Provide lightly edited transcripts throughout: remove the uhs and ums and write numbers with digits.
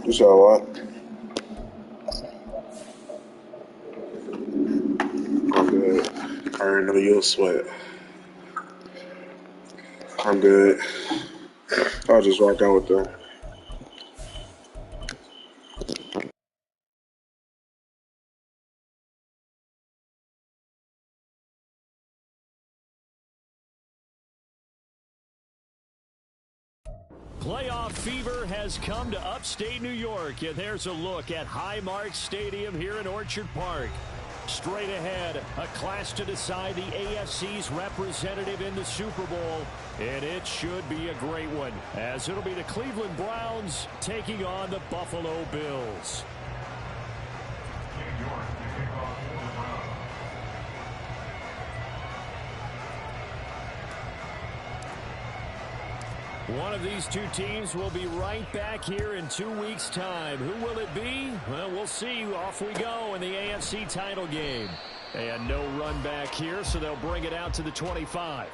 You saw what? I'm good. I already know you'll sweat. I'm good. I'll just rock out with them. Playoff fever has come to upstate New York, and there's a look at Highmark Stadium here in Orchard Park. Straight ahead, a clash to decide the AFC's representative in the Super Bowl, and it should be a great one, as it'll be the Cleveland Browns taking on the Buffalo Bills. One of these two teams will be right back here in 2 weeks' time. Who will it be? Well, we'll see. Off we go in the AFC title game. And no run back here, so they'll bring it out to the 25.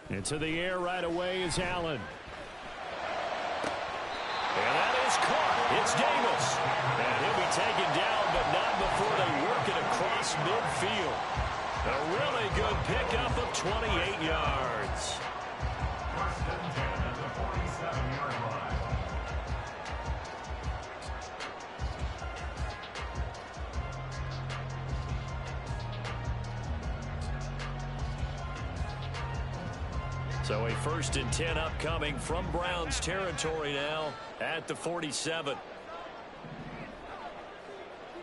Into the air right away is Allen. And that is caught. It's Davis. And he'll be taken down, but not before they work it across midfield. A really good pickup of 28 yards. So a 1st and 10 upcoming from Browns territory now at the 47.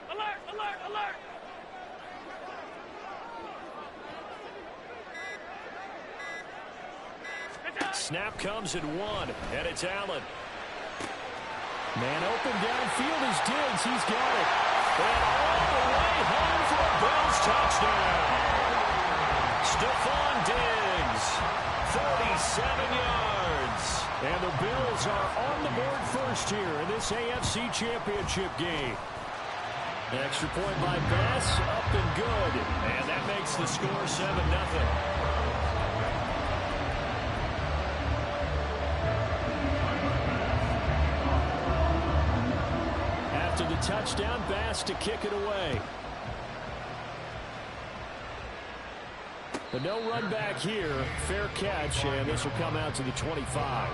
Alert, alert, alert. Snap comes at 1, and it's Allen. Man open downfield is Diggs. He's got it. And all the way home for a Bills touchdown. Stephon Diggs. 47 yards. And the Bills are on the board first here in this AFC Championship game. Extra point by Bass, up and good. And that makes the score 7-0. After the touchdown, Bass to kick it away. But no run back here. Fair catch, and this will come out to the 25.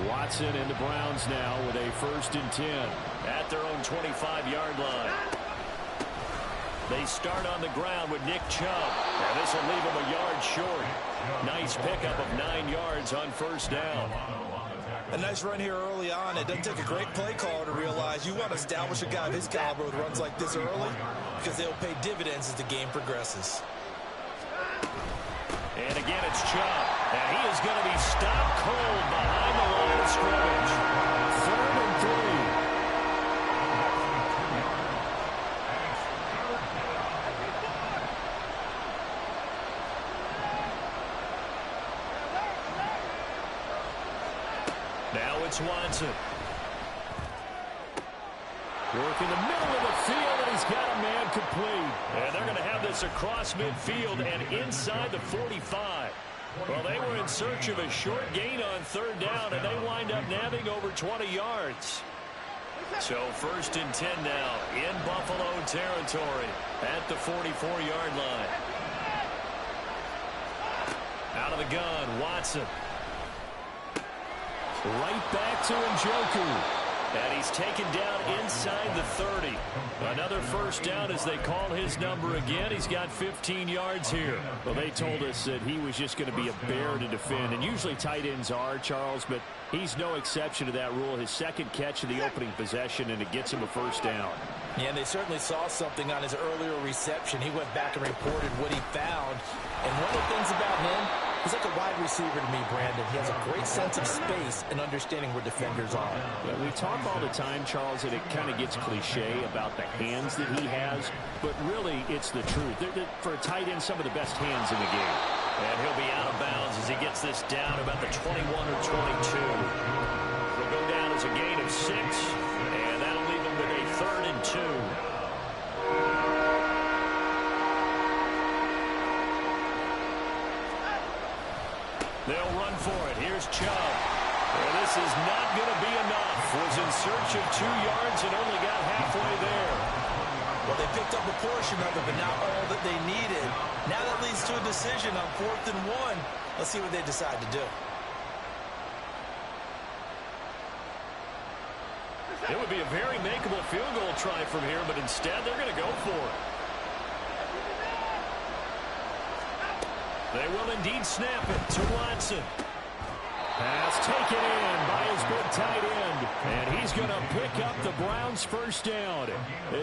Watson and the Browns now with a 1st and 10 at their own 25-yard line. They start on the ground with Nick Chubb, and this will leave him a yard short. Nice pickup of 9 yards on 1st down. A nice run here early on. It doesn't take a great play caller to realize you want to establish a guy of his caliber with runs like this early because they'll pay dividends as the game progresses. And again, it's Chubb, and he is going to be stopped cold behind the line of scrimmage. 3rd and 3. Now it's Watson. Work in the middle of the field, and he's got a man complete. And they're going to have this across midfield and inside the 45. Well, they were in search of a short gain on 3rd down, and they wind up nabbing over 20 yards. So 1st and 10 now in Buffalo territory at the 44-yard line. Out of the gun, Watson. Right back to Njoku. And he's taken down inside the 30. Another first down as they call his number again. He's got 15 yards here. Well, they told us that he was just going to be a bear to defend. And usually tight ends are, Charles, but he's no exception to that rule. His second catch of the opening possession, and it gets him a first down. Yeah, and they certainly saw something on his earlier reception. He went back and reported what he found. And one of the things about him, he's like a wide receiver to me, Brandon. He has a great sense of space and understanding where defenders are. Yeah, we talk all the time, Charles, that it kind of gets cliche about the hands that he has, but really it's the truth. For a tight end, some of the best hands in the game. And he'll be out of bounds as he gets this down about the 21 or 22. He'll go down as a gain of 6, and that'll leave him with a 3rd and 2. They'll run for it. Here's Chubb. And this is not going to be enough. Was in search of 2 yards and only got halfway there. Well, they picked up a portion of it, but not all that they needed. Now that leads to a decision on 4th and 1. Let's see what they decide to do. It would be a very makeable field goal try from here, but instead they're going to go for it. They will indeed snap it to Watson. Pass taken in by his big tight end. And he's going to pick up the Browns' first down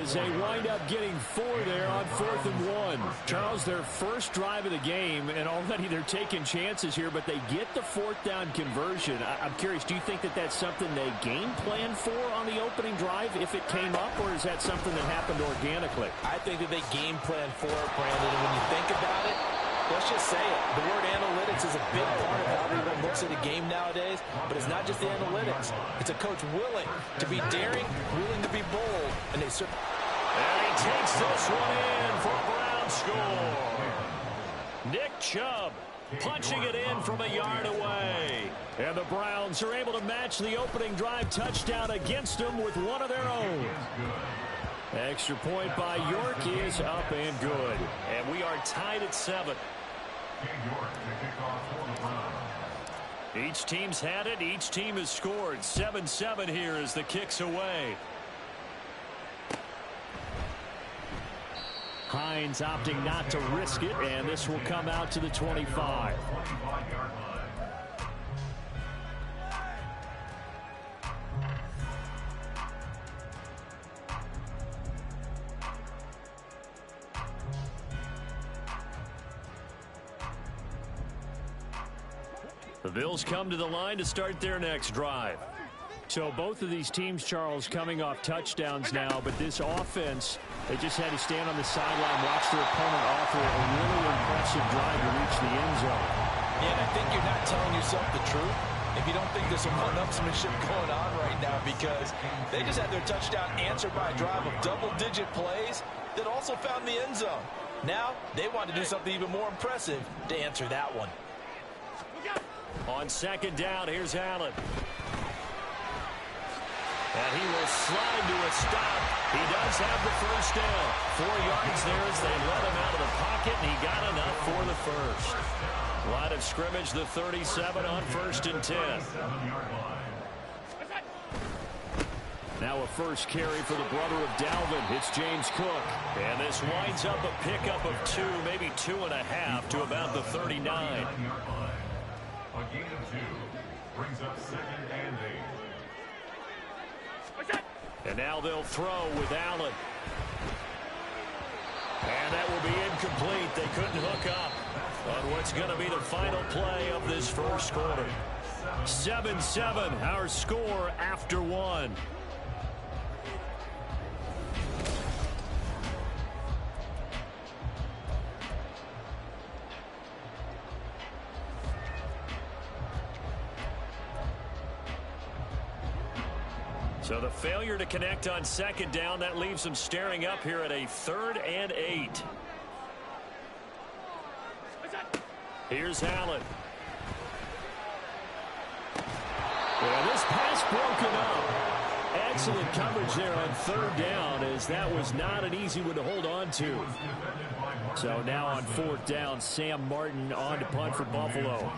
as they wind up getting 4 there on 4th and 1. Charles, their first drive of the game, and already they're taking chances here, but they get the 4th down conversion. I'm curious, do you think that that's something they game plan for on the opening drive if it came up, or is that something that happened organically? I think that they game plan for it, Brandon, and when you think about it, let's just say it. The word analytics is a big part of how everyone looks at a game nowadays, but it's not just the analytics. It's a coach willing to be daring, willing to be bold, and they certainly. And he takes this one in for a Brown score. Nick Chubb punching it in from a yard away. And the Browns are able to match the opening drive touchdown against them with one of their own. Extra point by York is up and good. And we are tied at 7. Each team's had it. Each team has scored. 7-7 here as the kick's away. Hines opting not to risk it, and this will come out to the 25. The Bills come to the line to start their next drive. So both of these teams, Charles, coming off touchdowns now, but this offense, they just had to stand on the sideline, watch their opponent offer a really impressive drive to reach the end zone. Yeah, and I think you're not telling yourself the truth if you don't think there's some one-upsmanship going on right now, because they just had their touchdown answered by a drive of double-digit plays that also found the end zone. Now they want to do something even more impressive to answer that one. On second down, here's Allen. And he will slide to a stop. He does have the first down. 4 yards there as they let him out of the pocket, and he got enough for the first. Line of scrimmage, the 37 on 1st and 10. Now a first carry for the brother of Dalvin. It's James Cook. And this winds up a pickup of 2, maybe 2.5 to about the 39. A gain of 2 brings up 2nd and 8. And now they'll throw with Allen. And that will be incomplete. They couldn't hook up on what's going to be the final play of this first quarter. 7-7, our score after 1. So the failure to connect on second down, that leaves them staring up here at a 3rd and 8. Here's Allen. Well, this pass broken up. Excellent coverage there on 3rd down, as that was not an easy one to hold on to. So now on 4th down, Sam Martin on to punt for Buffalo.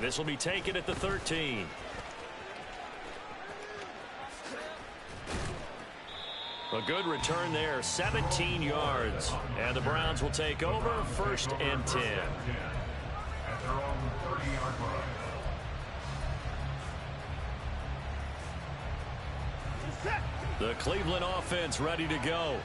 And this will be taken at the 13. A good return there, 17 yards. And the Browns will take over, 1st and 10. At their own 30-yard line. The Cleveland offense ready to go.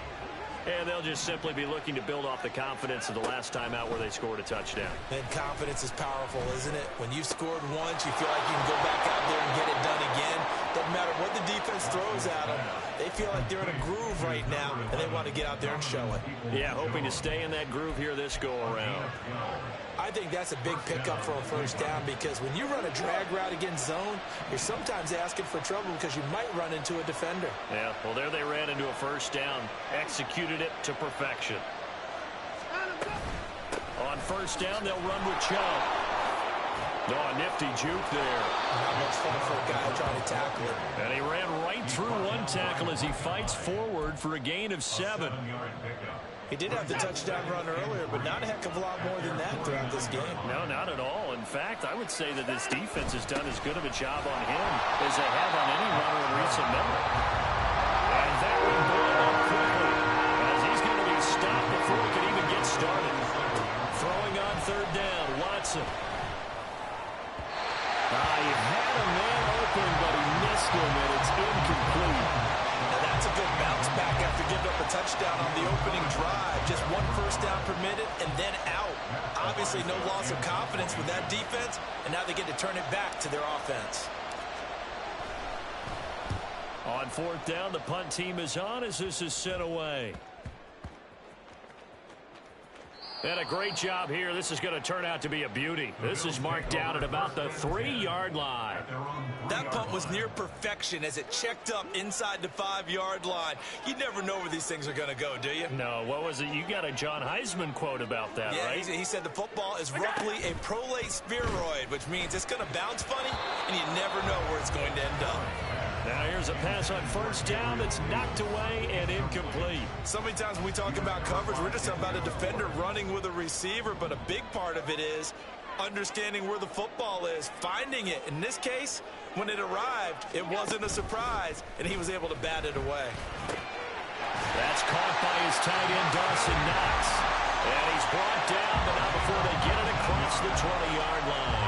And they'll just simply be looking to build off the confidence of the last time out where they scored a touchdown. And confidence is powerful, isn't it? When you've scored once, you feel like you can go back out there and get it done again. Doesn't matter what the defense throws at them. They feel like they're in a groove right now, and they want to get out there and show it. Yeah, hoping to stay in that groove here this go-around. I think that's a big pickup for a 1st down because when you run a drag route against zone, you're sometimes asking for trouble because you might run into a defender. Yeah, well, there they ran into a 1st down. Executed it to perfection. On 1st down, they'll run with Chubb. Oh, a nifty juke there. Not much fun for a guy trying to tackle it. And he ran right through one tackle as he fights forward for a gain of 7. He did have the touchdown run earlier, but not a heck of a lot more than that throughout this game. No, not at all. In fact, I would say that this defense has done as good of a job on him as they have on any runner in recent memory. And that one blown up quickly as he's going to be stopped before he can even get started. Throwing on 3rd down, Watson. He had a man open, but he missed him, and it's incomplete. Now that's a good bounce back after giving up a touchdown on the opening drive. Just 1 1st down permitted and then out. Obviously no loss of confidence with that defense, and now they get to turn it back to their offense. On 4th down, the punt team is on as this is sent away. And a great job here. This is going to turn out to be a beauty. This is marked down at about the 3-yard line. That punt was near perfection as it checked up inside the 5-yard line. You never know where these things are going to go, do you? No, what was it? You got a John Heisman quote about that, yeah, right? He said the football is roughly a prolate spheroid, which means it's going to bounce funny, and you never know where it's going to end up. Now here's a pass on 1st down that's knocked away and incomplete. So many times when we talk about coverage, we're just talking about a defender running with a receiver, but a big part of it is understanding where the football is, finding it. In this case, when it arrived, it wasn't a surprise, and he was able to bat it away. That's caught by his tight end, Dawson Knox. And he's brought down, but not before they get it across the 20-yard line.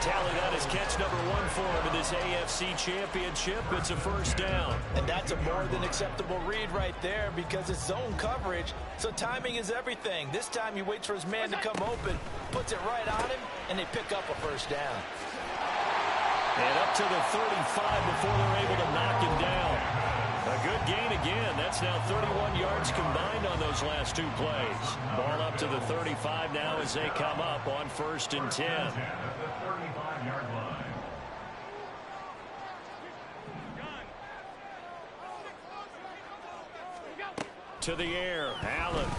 Tally that is catch number 1 for him in this AFC Championship. It's a 1st down. And that's a more than acceptable read right there because it's zone coverage, so timing is everything. This time he waits for his man to come open, puts it right on him, and they pick up a 1st down. And up to the 35 before they're able to knock him down. A good gain again. That's now 31 yards combined on those last 2 plays. Ball up to the 35 now as they come up on 1st and 10. At the 35-yard line. To the air, Allen.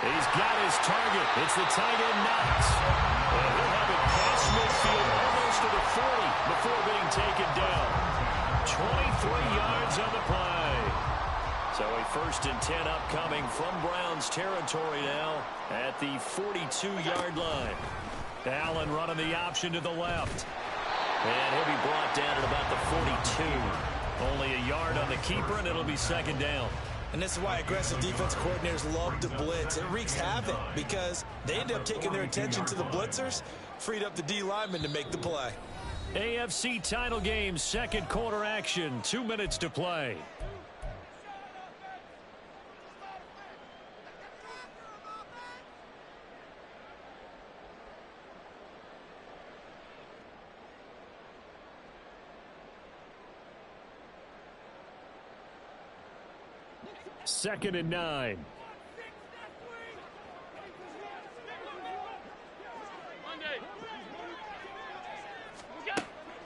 He's got his target. It's the tight end, Knox. And he'll have it past midfield almost to the 40 before being taken down. 23 yards on the play. So a 1st and 10 upcoming from Browns territory now at the 42-yard line. Allen running the option to the left. And he'll be brought down at about the 42. Only a yard on the keeper, and it'll be 2nd down. And this is why aggressive defense coordinators love to blitz. It wreaks havoc because they end up taking their attention to the blitzers, freed up the D lineman to make the play. AFC title game, 2nd quarter action, 2 minutes to play. Second and 9.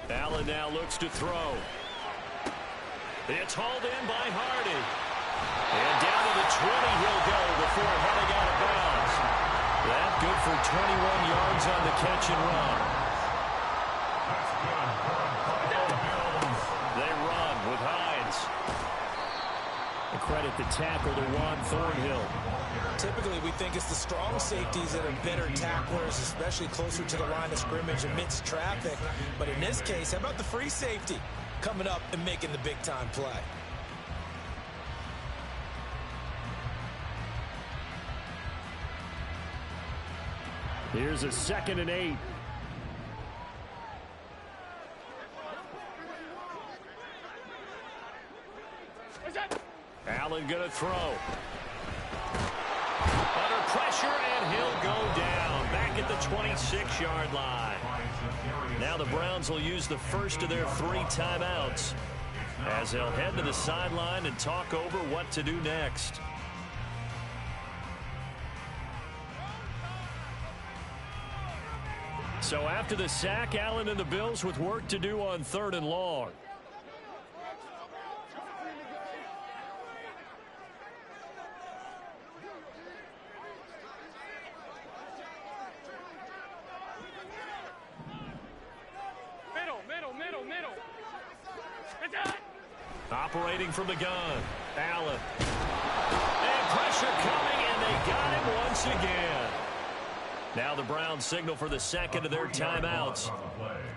Allen now looks to throw. It's hauled in by Hardy. And down to the 20 he'll go before heading out of bounds. That good for 21 yards on the catch and run. They run with Hines. And credit the tackle to Juan Thornhill. Typically, we think it's the strong safeties that are better tacklers, especially closer to the line of scrimmage amidst traffic. But in this case, how about the free safety coming up and making the big-time play? Here's a 2nd and 8. Allen going to throw. Under pressure, and he'll go down. Back at the 26-yard line. Now the Browns will use the first of their 3 timeouts as they'll head to the sideline and talk over what to do next. So after the sack, Allen and the Bills with work to do on 3rd and long. Middle. Operating from the gun, Allen. And pressure coming, and they got him once again. Now the Browns signal for the 2nd of their timeouts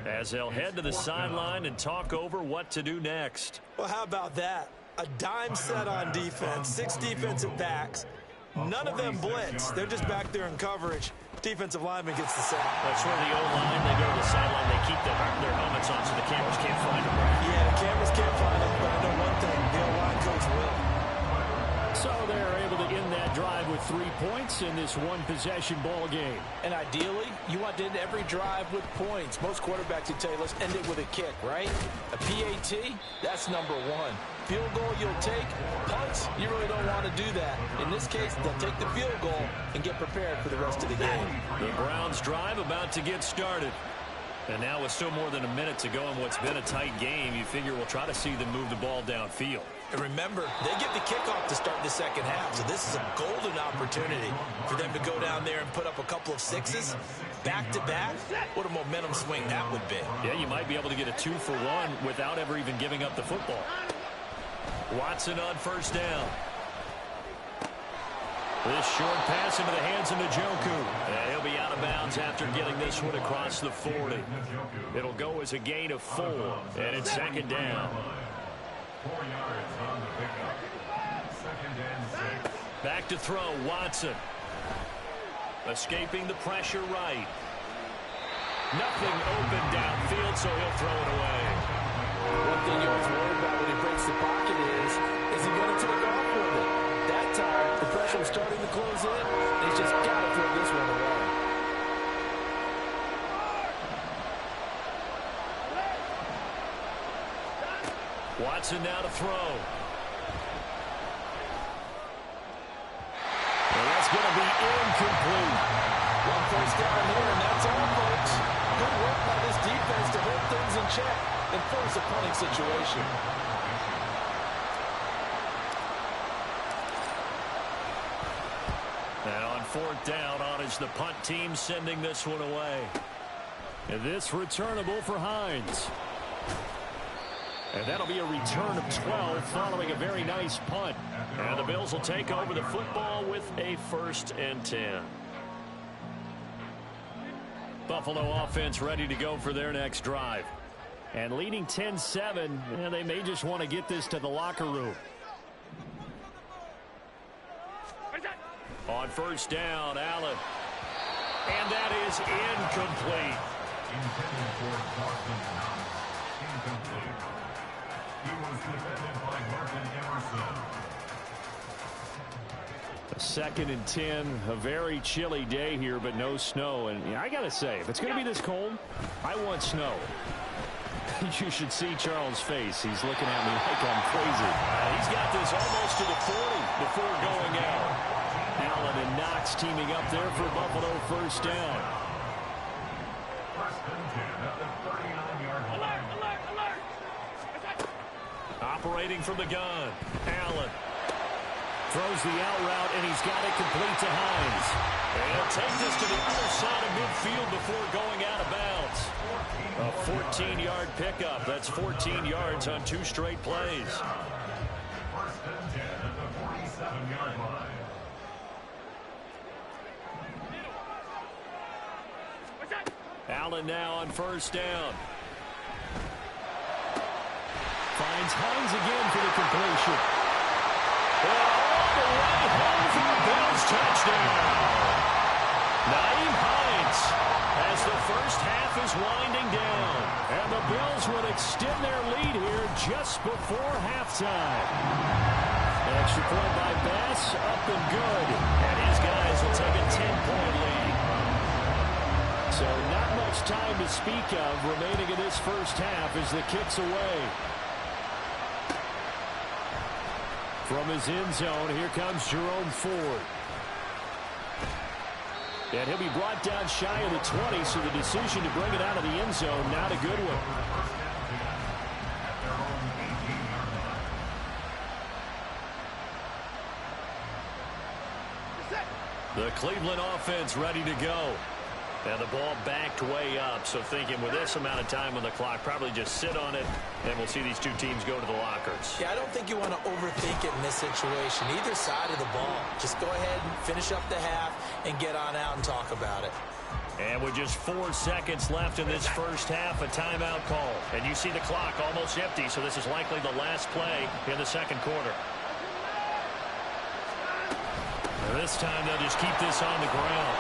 as they'll head to the sideline and talk over what to do next. Well, how about that? A dime set on defense, 6 defensive backs. None of them blitz. They're just back there in coverage. Defensive lineman gets the sack. That's where the O-line, they go to the sideline, they keep their helmets on so the cameras can't find them. Yeah, the cameras can't find them, but I know one thing, the O-line coach will. So they're able to end that drive with 3 points in this one-possession ball game. And ideally, you want to end every drive with points. Most quarterbacks would tell you, let's end it with a kick, right? A PAT, that's number 1. Field goal you'll take. Punts, you really don't want to do that. In this case, they'll take the field goal and get prepared for the rest of the game. The Browns drive about to get started. And now with still more than a minute to go in what's been a tight game, you figure we'll try to see them move the ball downfield. And remember, they get the kickoff to start the second half, so this is a golden opportunity for them to go down there and put up a couple of 6s back-to-back. What a momentum swing that would be. Yeah, you might be able to get a 2-for-1 without ever even giving up the football. Watson on 1st down. This short pass into the hands of Njoku. He'll be out of bounds after getting this one across the 40. It'll go as a gain of 4, and it's 2nd down. 4 yards on the pickup. 2nd and 6. Back to throw, Watson. Escaping the pressure right. Nothing open downfield, so he'll throw it away. One thing you always worry about when he breaks the pocket is he going to take off with it? That time, the pressure was starting to close in, and he's just got to throw this one away. Watson now to throw. And that's going to be incomplete. 1 first down here, and that's all, folks. Good work by this defense to hold things in check and force a punting situation. And on 4th down, on is the punt team sending this one away. And this returnable for Hines. And that'll be a return of 12 following a very nice punt. And the Bills will take over the football with a 1st and 10. Buffalo offense ready to go for their next drive. And leading 10-7, and they may just want to get this to the locker room. On 1st down, Allen. And that is incomplete. Intended for Dawson Knox. Incomplete. He was defended by Martin Emerson. A 2nd and 10, a very chilly day here, but no snow. And yeah, I got to say, if it's going to be this cold, I want snow. You should see Charles' face. He's looking at me like I'm crazy. He's got this almost to the 40 before going out. Allen and Knox teaming up there for Buffalo 1st down. 1st and 10 at the 39-yard line. Alert! Operating from the gun, Allen. Throws the out route, and he's got it complete to Hines. And he'll take this to the other side of midfield before going out of bounds. A 14-yard pickup. That's 14 yards on 2 straight plays. 1st and 10 at the 47-yard line. Allen now on first down. Finds Hines again for the completion. All the way home for the Bills touchdown. Naeem Hines as the first half is winding down. And the Bills would extend their lead here just before halftime. An extra point by Bass, up and good. And his guys will take a 10-point lead. So not much time to speak of remaining in this first half as the kick's away. From his end zone, here comes Jerome Ford. And he'll be brought down shy of the 20, so the decision to bring it out of the end zone, not a good one. The Cleveland offense ready to go. And the ball backed way up, so thinking with this amount of time on the clock, probably just sit on it, and we'll see these two teams go to the lockers. Yeah, I don't think you want to overthink it in this situation, either side of the ball. Just go ahead and finish up the half and get on out and talk about it. And with just 4 seconds left in this first half, a timeout call. And you see the clock almost empty, so this is likely the last play in the second quarter. And this time they'll just keep this on the ground.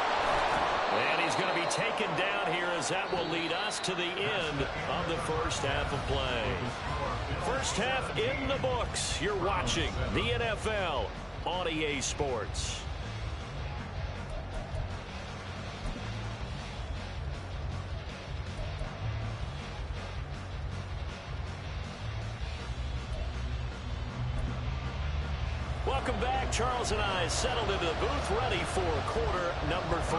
And he's going to be taken down here as that will lead us to the end of the first half of play. First half in the books. You're watching the NFL on EA Sports. Welcome back. Charles and I settled into the booth, ready for quarter number 3.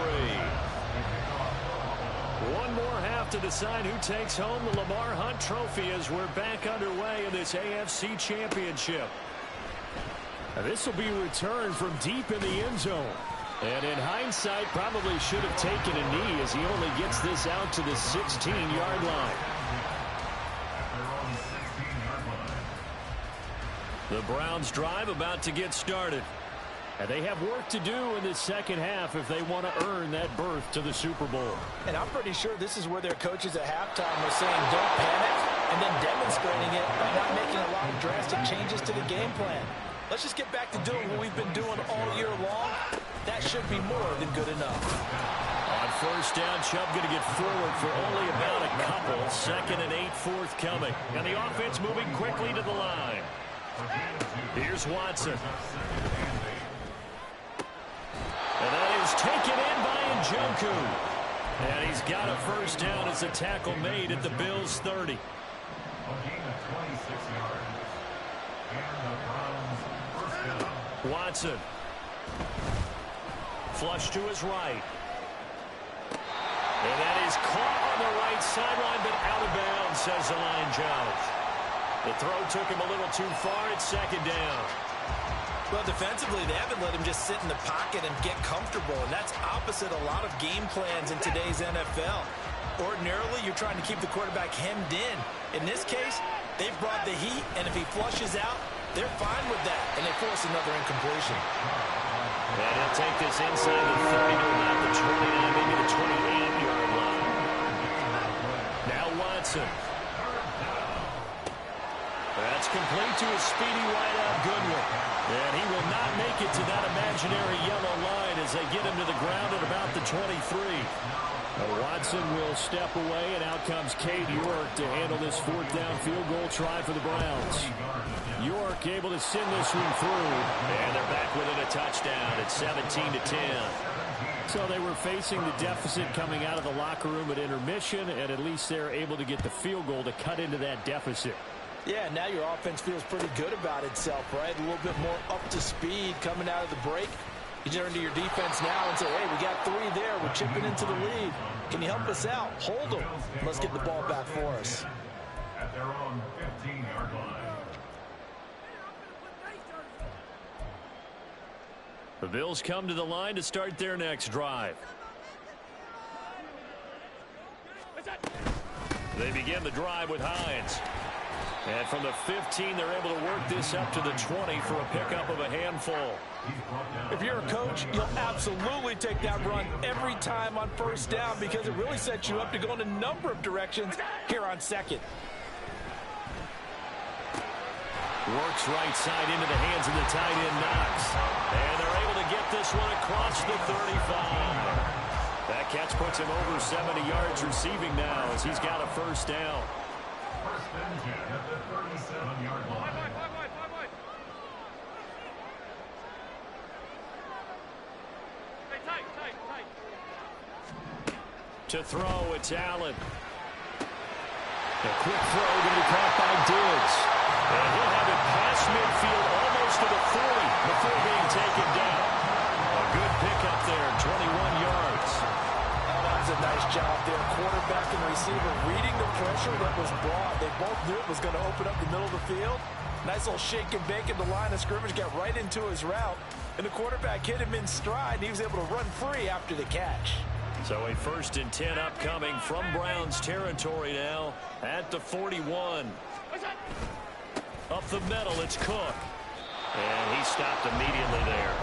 One more half to decide who takes home the Lamar Hunt Trophy as we're back underway in this AFC Championship. Now, this will be returned from deep in the end zone. And in hindsight, probably should have taken a knee as he only gets this out to the 16-yard line. The Browns drive about to get started. And they have work to do in the second half if they want to earn that berth to the Super Bowl. And I'm pretty sure this is where their coaches at halftime were saying don't panic, and then demonstrating it by not making a lot of drastic changes to the game plan. Let's just get back to doing what we've been doing all year long. That should be more than good enough. On first down, Chubb going to get forward for only about a couple. 2nd and 8 forthcoming. And the offense moving quickly to the line. Here's Watson. And that is taken in by Njoku. And he's got a first down as a tackle made at the Bills' 30. Watson. Flush to his right. And that is caught on the right sideline, but out of bounds, says the line judge. The throw took him a little too far. It's 2nd down. Well, defensively, they haven't let him just sit in the pocket and get comfortable, and that's opposite a lot of game plans in today's NFL. Ordinarily, you're trying to keep the quarterback hemmed in. In this case, they've brought the heat, and if he flushes out, they're fine with that, and they force another incompletion. And he'll take this inside the 30 to about the 29, maybe the 28-yard line. Now Watson. That's complete to his speedy wideout Goodwin. And he will not make it to that imaginary yellow line as they get him to the ground at about the 23. Watson will step away, and out comes Cade York to handle this 4th down field goal try for the Browns. York able to send this one through. And they're back within a touchdown at 17-10. So they were facing the deficit coming out of the locker room at intermission, and at least they're able to get the field goal to cut into that deficit. Yeah, now your offense feels pretty good about itself, right? A little bit more up to speed coming out of the break. You turn to your defense now and say, hey, we got 3 there. We're chipping into the lead. Can you help us out? Hold them. Let's get the ball back for us. At their own 15-yard line. The Bills come to the line to start their next drive. They begin the drive with Hines. And from the 15, they're able to work this up to the 20 for a pickup of a handful. If you're a coach, you'll absolutely take that run every time on first down because it really sets you up to go in a number of directions here on second. Works right side into the hands of the tight end Knox. And they're able to get this one across the 35. That catch puts him over 70 yards receiving now as he's got a first down. First and 10 at the 37-yard line. Tight. To throw, it's Allen. A quick throw going to be caught by Diggs. And he'll have it past midfield almost to the 40 before being taken down. A good pickup there, 21 yards. Oh, that was a nice job there. Quarterback and receiver reading the pressure that was brought. They both knew it was going to open up the middle of the field. Nice little shake and bake at the line of scrimmage, got right into his route. And the quarterback hit him in stride, and he was able to run free after the catch. So a first and 10 upcoming from Browns territory now at the 41. Up the middle, it's Cook. And he stopped immediately there.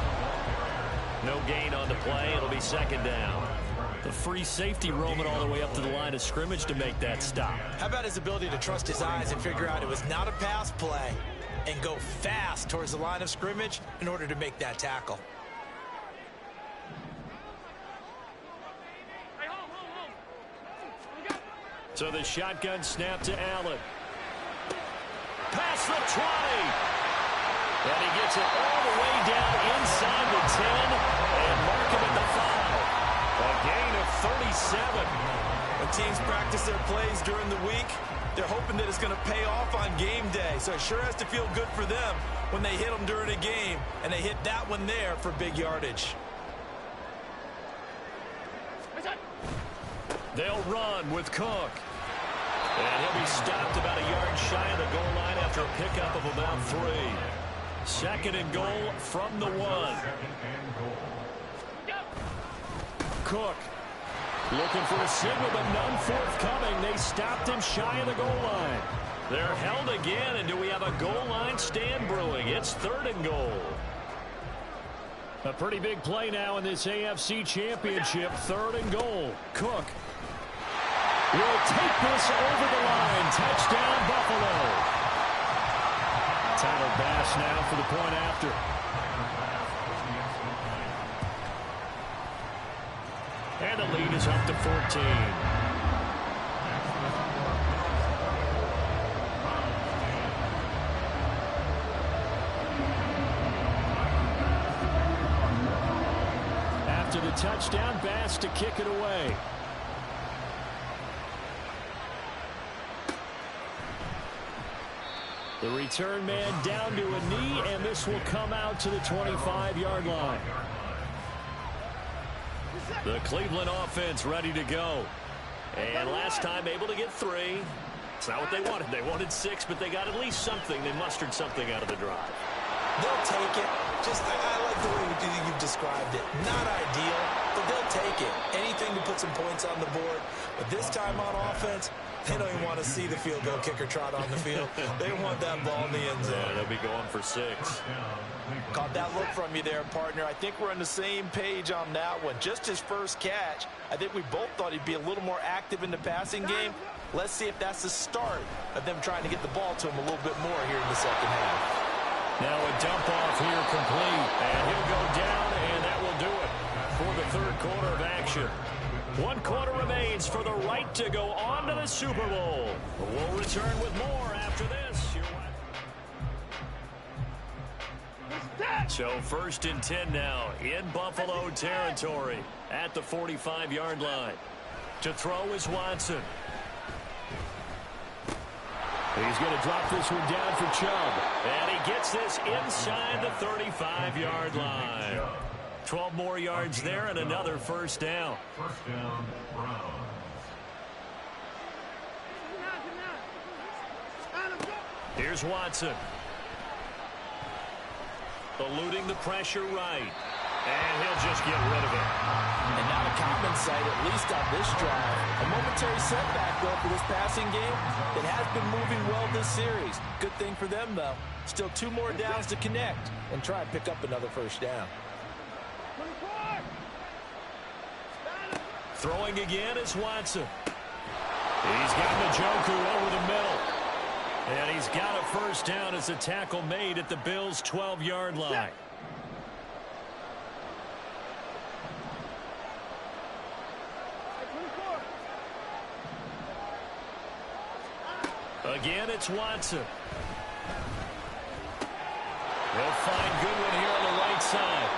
No gain on the play. It'll be second down. The free safety roaming all the way up to the line of scrimmage to make that stop. How about his ability to trust his eyes and figure out it was not a pass play and go fast towards the line of scrimmage in order to make that tackle. So the shotgun snap to Allen. Past the 20. And he gets it all the way down inside the 10 and mark him at the 5. A gain of 37. When teams practice their plays during the week, they're hoping that it's going to pay off on game day. So it sure has to feel good for them when they hit them during a game. And they hit that one there for big yardage. They'll run with Cook. And he'll be stopped about a yard shy of the goal line after a pickup of about 3. Second and goal from the 1. Cook looking for a signal, but none forthcoming. They stopped him shy of the goal line. They're held again, and do we have a goal line stand brewing? It's third and goal. A pretty big play now in this AFC Championship. Third and goal. Cook will take this over the line. Touchdown, Buffalo. Tyler Bass now for the point after. And the lead is up to 14. After the touchdown, Bass to kick it away. The return man down to a knee, and this will come out to the 25-yard line. The Cleveland offense ready to go. And last time able to get 3. It's not what they wanted. They wanted 6, but they got at least something. They mustered something out of the drive. They'll take it. I like the way you've described it. Not ideal, but they'll take it. Anything to put some points on the board. But this time on offense, they don't even want to see the field goal kicker trot on the field. They want that ball in the end zone. Yeah, they'll be going for 6. Caught that look from you there, partner. I think we're on the same page on that one. Just his first catch. I think we both thought he'd be a little more active in the passing game. Let's see if that's the start of them trying to get the ball to him a little bit more here in the second half. Now a dump off here complete. And he'll go down, and that will do it for the third quarter of action. 1 quarter remains for the right to go on to the Super Bowl. We'll return with more after this. So first and 10 now in Buffalo territory at the 45-yard line. To throw is Watson. He's going to drop this one down for Chubb. And he gets this inside the 35-yard line. 12 more yards there and another first down. First down, Browns. Here's Watson. Eluding the pressure right. And he'll just get rid of it. And now the common sight, at least on this drive. A momentary setback, though, for this passing game. It has been moving well this series. Good thing for them, though. Still 2 more downs to connect and try and pick up another first down. Throwing again is Watson. He's got Njoku over the middle. And he's got a first down as a tackle made at the Bills' 12-yard line. Again, it's Watson. They'll find Goodwin here on the right side.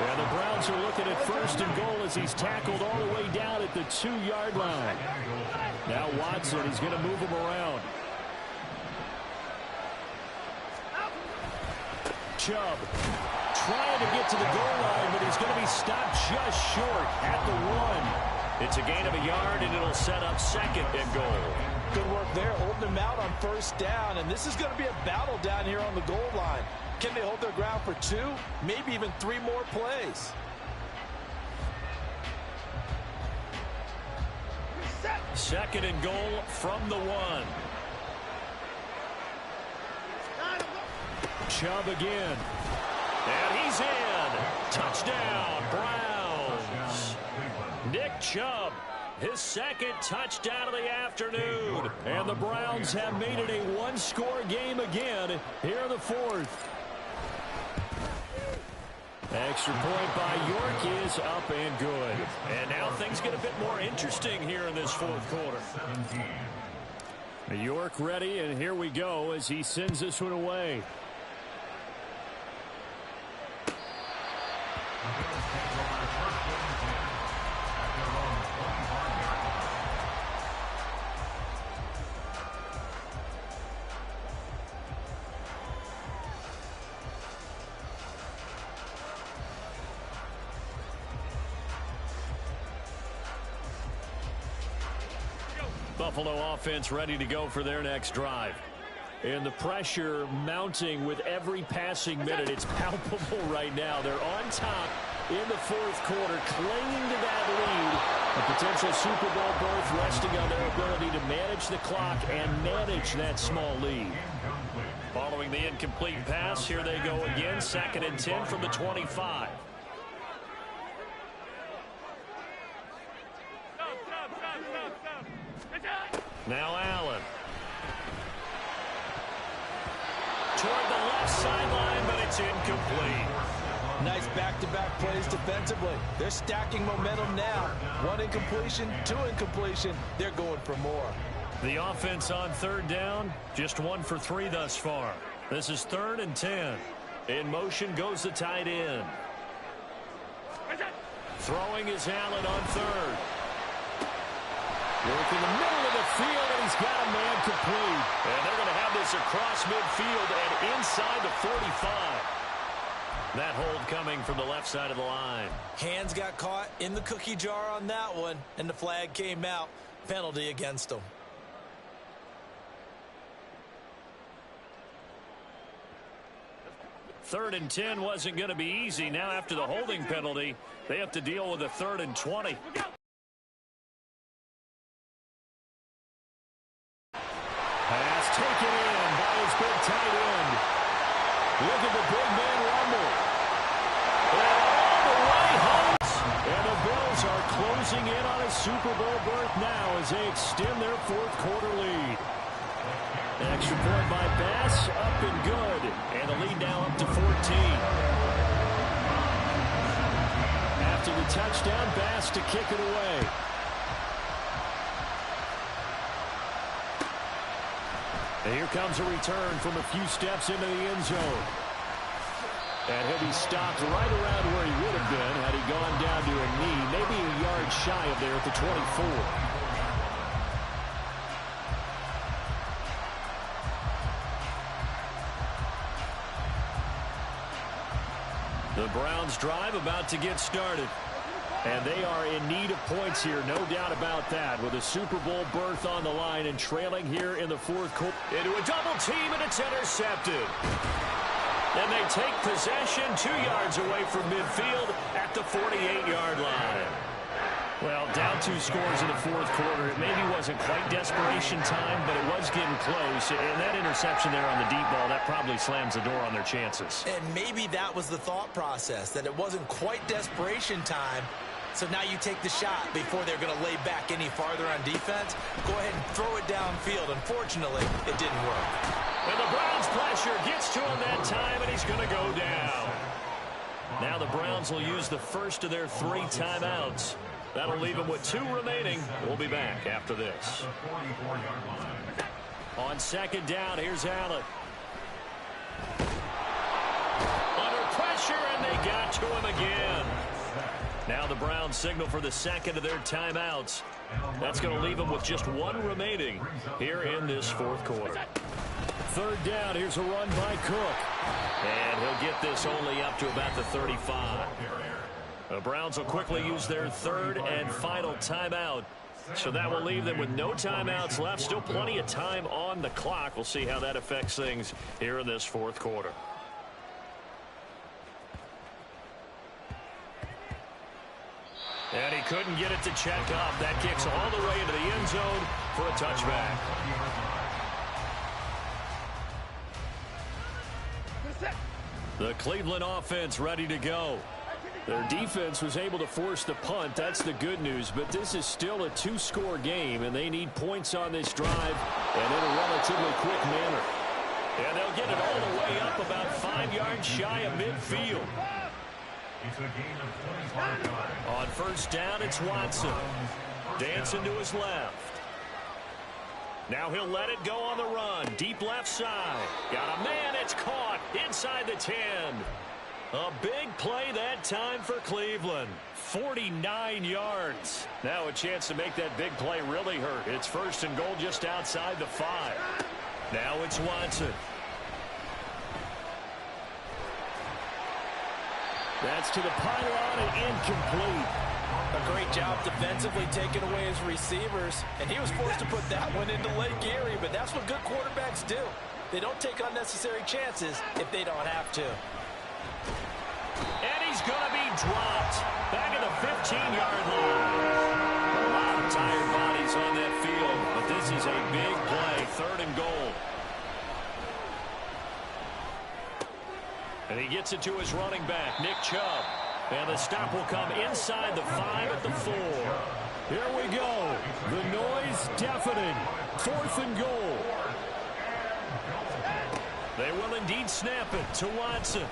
And the Browns are looking at first and goal as he's tackled all the way down at the 2-yard line. Now Watson is going to move him around. Chubb trying to get to the goal line, but he's going to be stopped just short at the 1. It's a gain of a yard, and it'll set up second and goal. Good work there, holding him out on first down, and this is going to be a battle down here on the goal line. Can they hold their ground for 2, maybe even 3 more plays? Second and goal from the 1. Chubb again. And he's in. Touchdown, Browns. Nick Chubb, his second touchdown of the afternoon. And the Browns have made it a 1-score game again here in the 4th. Extra point by York is up and good. And now things get a bit more interesting here in this 4th quarter. York ready, and here we go as he sends this one away. Buffalo offense ready to go for their next drive. And the pressure mounting with every passing minute. It's palpable right now. They're on top in the 4th quarter, clinging to that lead. A potential Super Bowl berth resting on their ability to manage the clock and manage that small lead. Following the incomplete pass, here they go again. 2nd and 10 from the 25. Now Allen. Toward the left sideline, but it's incomplete. Nice back-to-back plays defensively. They're stacking momentum now. 1 incompletion, 2 incompletion. They're going for more. The offense on 3rd down, just 1 for 3 thus far. This is 3rd and 10. In motion goes the tight end. Throwing is Allen on 3rd. Work in the middle of the field, and he's got a man complete. And they're going to have this across midfield and inside the 45. That hold coming from the left side of the line. Hands got caught in the cookie jar on that one, and the flag came out. Penalty against them. Third and 10 wasn't going to be easy. Now after the holding penalty, they have to deal with a 3rd and 20. Pass taken in by his big tight end. Look at the big man rumble. And all the way home. And the Bills are closing in on a Super Bowl berth now as they extend their 4th quarter lead. Extra point by Bass, up and good. And the lead now up to 14. After the touchdown, Bass to kick it away. And here comes a return from a few steps into the end zone. And he'll be stopped right around where he would have been had he gone down to a knee, maybe a yard shy of there at the 24. The Browns drive about to get started. And they are in need of points here, no doubt about that, with a Super Bowl berth on the line and trailing here in the 4th quarter. Into a double team, and it's intercepted. And they take possession 2 yards away from midfield at the 48-yard line. Well, down 2 scores in the fourth quarter. It maybe wasn't quite desperation time, but it was getting close. And that interception there on the deep ball, that probably slams the door on their chances. And maybe that was the thought process, that it wasn't quite desperation time. So now you take the shot before they're going to lay back any farther on defense. Go ahead and throw it downfield. Unfortunately, it didn't work. And the Browns' pressure gets to him that time, and he's going to go down. Now the Browns will use the first of their 3 timeouts. That'll leave them with 2 remaining. We'll be back after this. On second down, here's Allen. Under pressure, and they got to him again. Now the Browns signal for the second of their timeouts. That's going to leave them with just 1 remaining here in this fourth quarter. Third down, here's a run by Cook. And he'll get this only up to about the 35. The Browns will quickly use their 3rd and final timeout. So that will leave them with no timeouts left. Still plenty of time on the clock. We'll see how that affects things here in this fourth quarter. And he couldn't get it to check up. That kicks all the way into the end zone for a touchback. The Cleveland offense ready to go. Their defense was able to force the punt. That's the good news. But this is still a 2-score game, and they need points on this drive and in a relatively quick manner. And they'll get it all the way up about 5 yards shy of midfield. On first down, it's Watson. Dancing to his left. Now he'll let it go on the run. Deep left side. Got a man. It's caught inside the 10. A big play that time for Cleveland. 49 yards. Now a chance to make that big play really hurt. It's first and goal just outside the 5. Now it's Watson. That's to the pylon and incomplete. A great job defensively taking away his receivers, and he was forced to put that one into Lake Erie, but that's what good quarterbacks do. They don't take unnecessary chances if they don't have to. And he's going to be dropped back at the 15-yard line. A lot of tired bodies on that field, but this is a big play, 3rd and goal. And he gets it to his running back, Nick Chubb. And the stop will come inside the 5 at the 4. Here we go. The noise deafening. 4th and goal. They will indeed snap it to Watson.